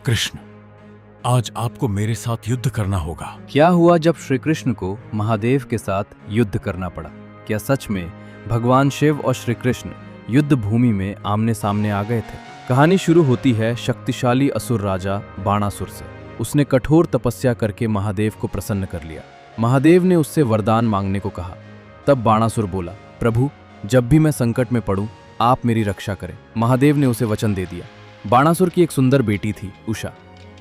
कृष्ण, आज आपको मेरे साथ युद्ध करना होगा। क्या हुआ जब श्री कृष्ण को महादेव के साथ युद्ध करना पड़ा? क्या सच में भगवान शिव और श्री कृष्ण युद्ध भूमि में आमने सामने आ गए थे? कहानी शुरू होती है शक्तिशाली असुर राजा बाणासुर से। उसने कठोर तपस्या करके महादेव को प्रसन्न कर लिया। महादेव ने उससे वरदान मांगने को कहा। तब बाणासुर बोला, प्रभु, जब भी मैं संकट में पड़ूं, आप मेरी रक्षा करें। महादेव ने उसे वचन दे दिया। बाणासुर की एक सुंदर बेटी थी, उषा।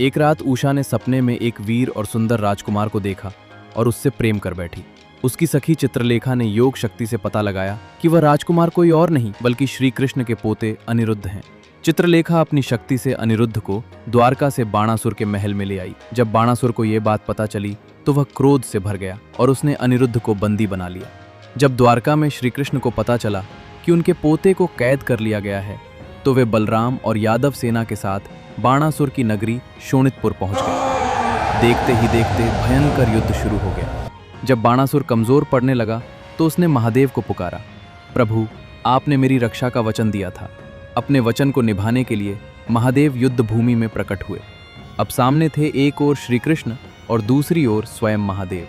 एक रात उषा ने सपने में एक वीर और सुंदर राजकुमार को देखा और उससे प्रेम कर बैठी। उसकी सखी चित्रलेखा ने योग शक्ति से पता लगाया कि वह राजकुमार कोई और नहीं बल्कि श्री कृष्ण के पोते अनिरुद्ध हैं। चित्रलेखा अपनी शक्ति से अनिरुद्ध को द्वारका से बाणासुर के महल में ले आई। जब बाणासुर को यह बात पता चली तो वह क्रोध से भर गया और उसने अनिरुद्ध को बंदी बना लिया। जब द्वारका में श्री कृष्ण को पता चला कि उनके पोते को कैद कर लिया गया है तो वे बलराम और यादव सेना के साथ बाणासुर की नगरी शोणितपुर पहुंच गए। देखते ही देखते भयंकर युद्ध शुरू हो गया। जब बाणासुर कमजोर पड़ने लगा तो उसने महादेव को पुकारा, प्रभु, आपने मेरी रक्षा का वचन दिया था। अपने वचन को निभाने के लिए महादेव युद्ध भूमि में प्रकट हुए। अब सामने थे एक ओर श्री कृष्ण और दूसरी ओर स्वयं महादेव।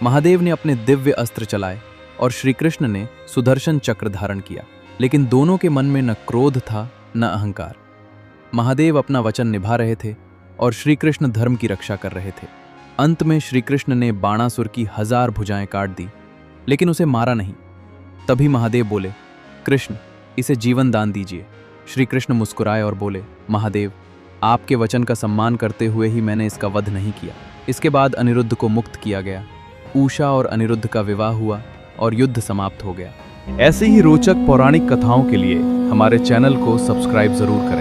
महादेव ने अपने दिव्य अस्त्र चलाए और श्री कृष्ण ने सुदर्शन चक्र धारण किया, लेकिन दोनों के मन में न क्रोध था न अहंकार। महादेव अपना वचन निभा रहे थे और श्री कृष्ण धर्म की रक्षा कर रहे थे। अंत में श्री कृष्ण ने बाणासुर की 1000 भुजाएं काट दी, लेकिन उसे मारा नहीं। तभी महादेव बोले, कृष्ण, इसे जीवन दान दीजिए। श्री कृष्ण मुस्कुराए और बोले, महादेव, आपके वचन का सम्मान करते हुए ही मैंने इसका वध नहीं किया। इसके बाद अनिरुद्ध को मुक्त किया गया। उषा और अनिरुद्ध का विवाह हुआ और युद्ध समाप्त हो गया। ऐसे ही रोचक पौराणिक कथाओं के लिए हमारे चैनल को सब्सक्राइब जरूर करें।